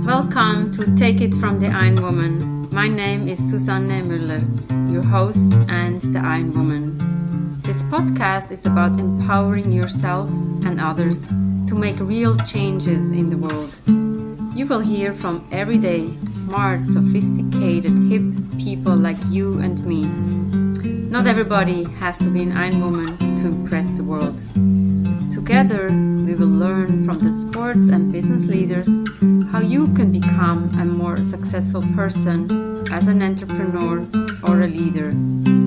Welcome to Take It from the Iron Woman. My name is Susanne Müller, your host and the Iron Woman. This podcast is about empowering yourself and others to make real changes in the world. You will hear from everyday, smart, sophisticated, hip people like you and me. Not everybody has to be an Iron Woman to impress the world. Together, we will learn from the sports and business leaders how you can become a more successful person as an entrepreneur or a leader.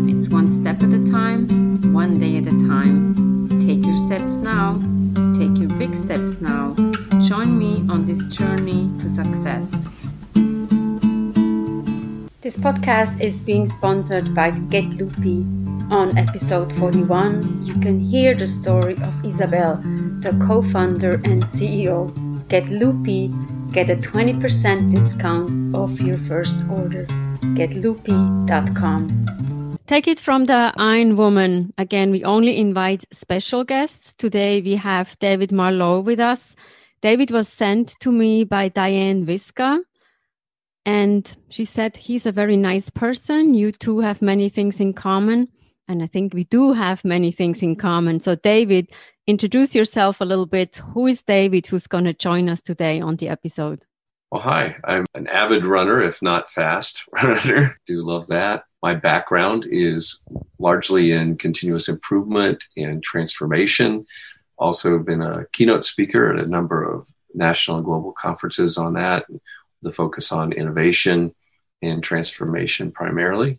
It's one step at a time, one day at a time. Take your steps now. Take your big steps now. Join me on this journey to success. This podcast is being sponsored by Get Loopy. On episode 41, you can hear the story of Isabel, the co-founder and CEO. Get Loopy, get a 20% discount off your first order. GetLoopy.com. Take it from the Iron Woman. Again, we only invite special guests. Today we have David Marlow with us. David was sent to me by Diane Viska. And she said he's a very nice person. You two have many things in common. And I think we do have many things in common. So David, introduce yourself a little bit. Who is David who's going to join us today on the episode? Well, hi. I'm an avid runner, if not fast runner. Do love that. My background is largely in continuous improvement and transformation. Also been a keynote speaker at a number of national and global conferences on that. The focus on innovation and transformation primarily.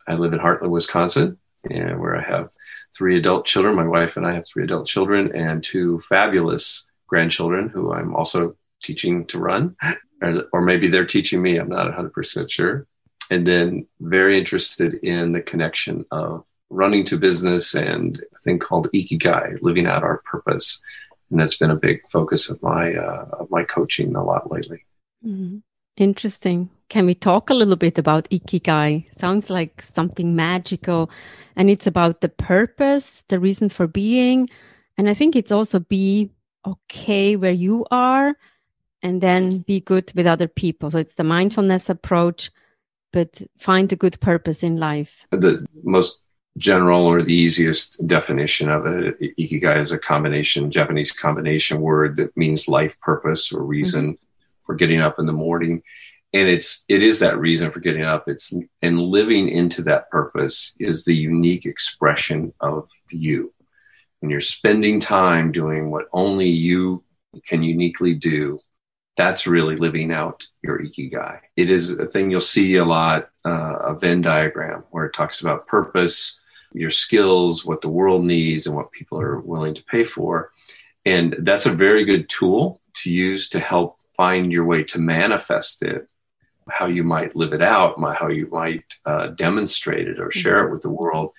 I live in Heartland, Wisconsin, and where I have 3 adult children. My wife and I have 3 adult children and 2 fabulous grandchildren who I'm also teaching to run, or maybe they're teaching me. I'm not 100% sure. And then very interested in the connection of running to business and a thing called Ikigai, living out our purpose. And that's been a big focus of my coaching a lot lately. Mm-hmm. Interesting. Can we talk a little bit about Ikigai? Sounds like something magical. And it's about the purpose, the reasons for being. And I think it's also be okay where you are and then be good with other people. So it's the mindfulness approach, but find a good purpose in life. The most general or the easiest definition of it, Ikigai is a Japanese combination word that means life purpose or reason for getting up in the morning. And it is that reason for getting up. And living into that purpose is the unique expression of you. When you're spending time doing what only you can uniquely do, that's really living out your Ikigai. It is a thing you'll see a lot, a Venn diagram where it talks about purpose, your skills, what the world needs, and what people are willing to pay for. And that's a very good tool to use to help find your way to manifest it, how you might live it out, how you might demonstrate it or share it with the world.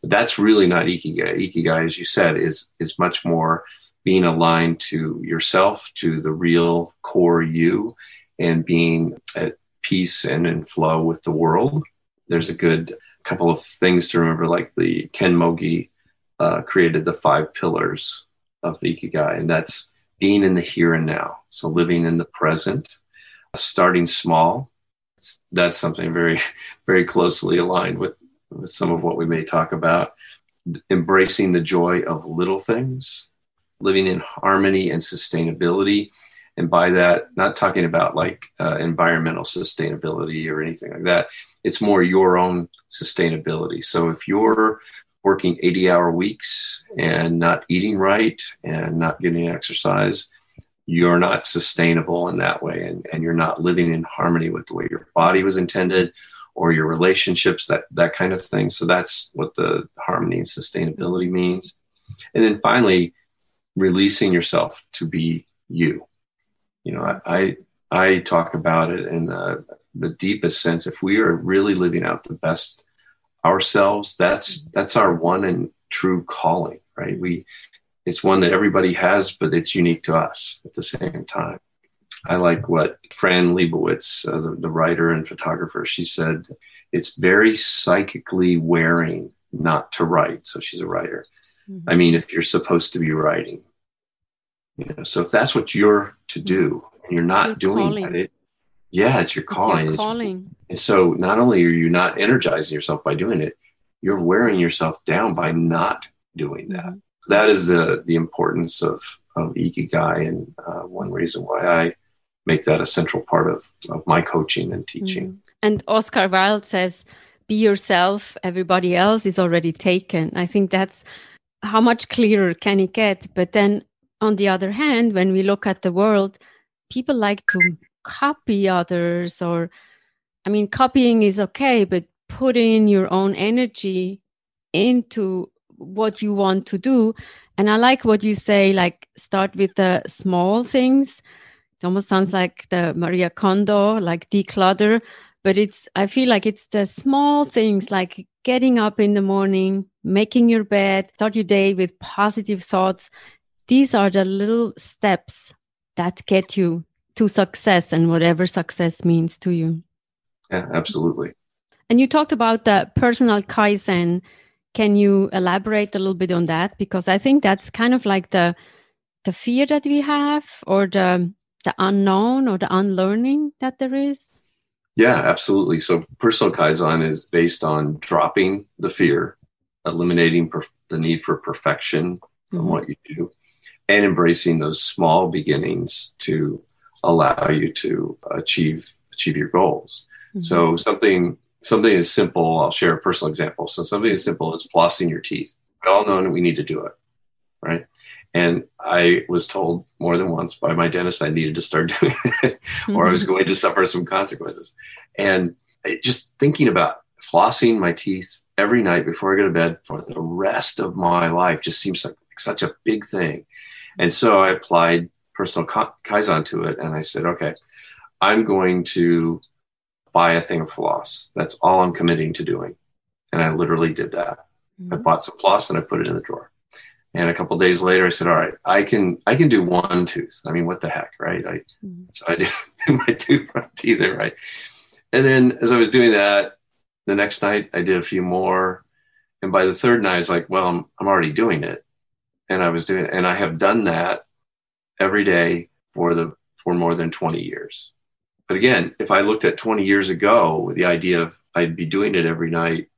But that's really not Ikigai. Ikigai, as you said, is much more being aligned to yourself, to the real core you, and being at peace and in flow with the world. There's a good couple of things to remember, like the Ken Mogi created the 5 pillars of Ikigai, and that's being in the here and now. So living in the present, starting small. That's something very, very closely aligned with some of what we may talk about. Embracing the joy of little things, living in harmony and sustainability. And by that, not talking about like environmental sustainability or anything like that. It's more your own sustainability. So if you're working 80-hour weeks and not eating right and not getting exercise, you're not sustainable in that way. And you're not living in harmony with the way your body was intended or your relationships, that kind of thing. So that's what the harmony and sustainability means. And then finally, releasing yourself to be you. You know, I talk about it in the deepest sense. If we are really living out the best ourselves, that's our one and true calling, right? It's one that everybody has, but it's unique to us at the same time. I like what Fran Lebowitz, the writer and photographer, she said, it's very psychically wearing not to write. So she's a writer. Mm-hmm. I mean, if you're supposed to be writing, So if that's what you're to do and you're not doing that, it's your calling. It's your calling. And so not only are you not energizing yourself by doing it, you're wearing yourself down by not doing that. Mm-hmm. That is the importance of Ikigai, and one reason why I make that a central part of my coaching and teaching. Mm-hmm. And Oscar Wilde says, be yourself, everybody else is already taken. I think that's how much clearer can it get. But then on the other hand, when we look at the world, people like to copy others, or, copying is okay, but put in your own energy into what you want to do. And I like what you say, like start with the small things. It almost sounds like the Maria Kondo, like declutter, but I feel like it's the small things, like getting up in the morning, making your bed, start your day with positive thoughts. These are the little steps that get you to success, and whatever success means to you. Yeah, absolutely. And you talked about the personal Kaizen. Can you elaborate a little bit on that? Because I think that's kind of like the fear that we have, or the unknown, or the unlearning that there is. Yeah, absolutely. So personal Kaizen is based on dropping the fear, eliminating the need for perfection from what you do, and embracing those small beginnings to allow you to achieve your goals. Mm-hmm. So something as simple, I'll share a personal example. So something as simple as flossing your teeth. We all know that we need to do it, right? And I was told more than once by my dentist I needed to start doing it, or I was going to suffer some consequences. And just thinking about flossing my teeth every night before I go to bed for the rest of my life just seems like such a big thing. And so I applied personal Kaizen to it. And I said, okay, I'm going to buy a thing of floss. That's all I'm committing to doing. And I literally did that. Mm-hmm. I bought some floss and I put it in the drawer. And a couple of days later, I said, all right, I can do one tooth. What the heck, right? So I did my two front teeth there, right? And then as I was doing that, the next night I did a few more. And by the third night, I was like, well, I'm already doing it. And I was doing it. And I have done that every day for more than 20 years. But again, if I looked at 20 years ago with the idea of I'd be doing it every night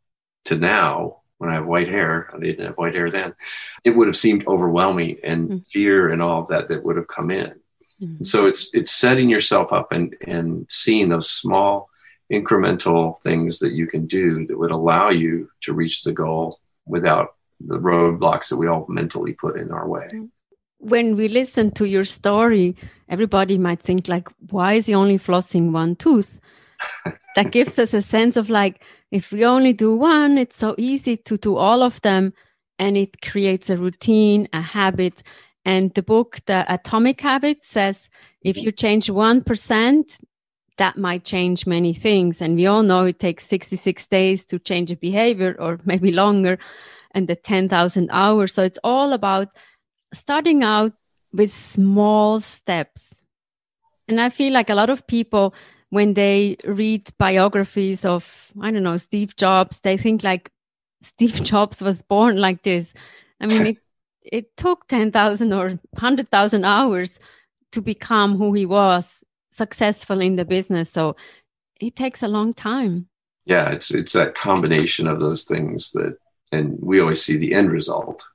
to now, when I have white hair, I didn't have white hair then, it would have seemed overwhelming, and fear and all of that would have come in. Mm-hmm. So it's setting yourself up and seeing those small incremental things that you can do that would allow you to reach the goal without the roadblocks that we all mentally put in our way. When we listen to your story, everybody might think like, why is he only flossing one tooth? That gives us a sense of like, if we only do one, it's so easy to do all of them, and it creates a routine, a habit. And the book, The Atomic Habit, says if you change 1%, that might change many things. And we all know it takes 66 days to change a behavior, or maybe longer, and the 10,000 hours. So it's all about starting out with small steps. And I feel like a lot of people, when they read biographies of, Steve Jobs, they think like Steve Jobs was born like this. It took 10,000 or 100,000 hours to become who he was, successful in the business. So it takes a long time. Yeah, it's that combination of those things that, and we always see the end result.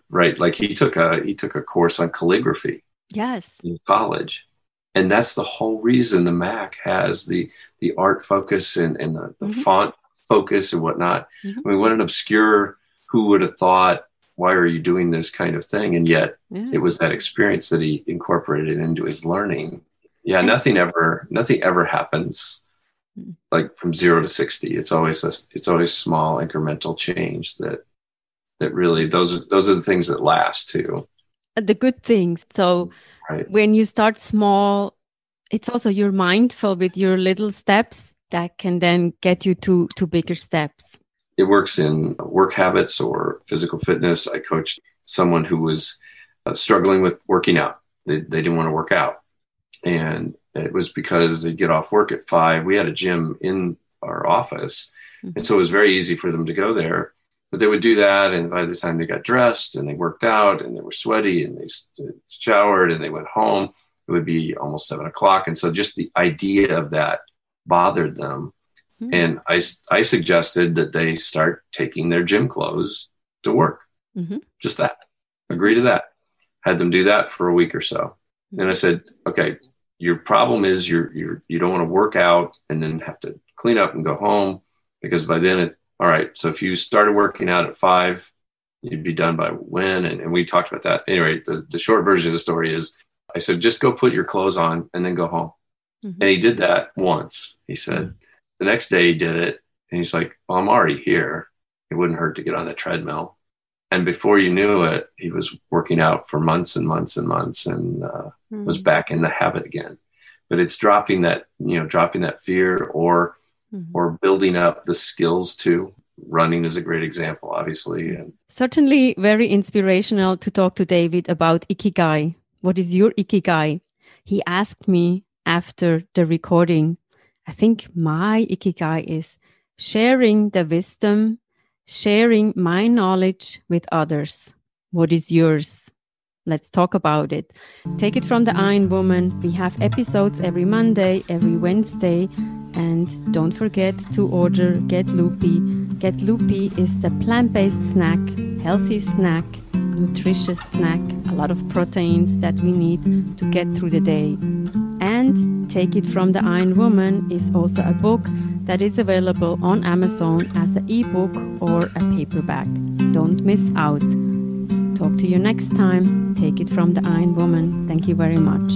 Right. Like he took a course on calligraphy. Yes. In college. And that's the whole reason the Mac has the art focus and the font focus and whatnot. What an obscure, who would have thought, why are you doing this kind of thing? And yet it was that experience that he incorporated into his learning. Yeah, nothing ever happens like from 0 to 60. It's always small incremental change that really, those are the things that last too. The good things. So when you start small, it's also you're mindful with your little steps that can then get you to bigger steps. It works in work habits or physical fitness. I coached someone who was struggling with working out. They didn't want to work out. And it was because they'd get off work at 5. We had a gym in our office. And so it was very easy for them to go there. But they would do that, and by the time they got dressed and they worked out and they were sweaty and they showered and they went home, it would be almost 7 o'clock. And so just the idea of that bothered them. Mm-hmm. And I suggested that they start taking their gym clothes to work. Mm-hmm. Just that. Agree to that. Had them do that for a week or so. And I said, okay, your problem is you don't want to work out and then have to clean up and go home, because by then all right, so if you started working out at 5, you'd be done by when? And we talked about that. Anyway, the short version of the story is I said, just go put your clothes on and then go home. Mm-hmm. And he did that once. He said, the next day he did it. And he's like, well, I'm already here. It wouldn't hurt to get on the treadmill. And before you knew it, he was working out for months and months and months and was back in the habit again. But it's dropping that fear or building up the skills too. Running is a great example, obviously. And certainly very inspirational to talk to David about Ikigai. What is your Ikigai? He asked me after the recording. I think my Ikigai is sharing the wisdom, sharing my knowledge with others. What is yours? Let's talk about it. Take it from the Iron Woman. We have episodes every Monday, every Wednesday. And don't forget to order Get Loopy. Get Loopy is the plant-based snack, healthy snack, nutritious snack, a lot of proteins that we need to get through the day. And Take It From the Iron Woman is also a book that is available on Amazon as an ebook or a paperback. Don't miss out. Talk to you next time. Take It From the Iron Woman. Thank you very much.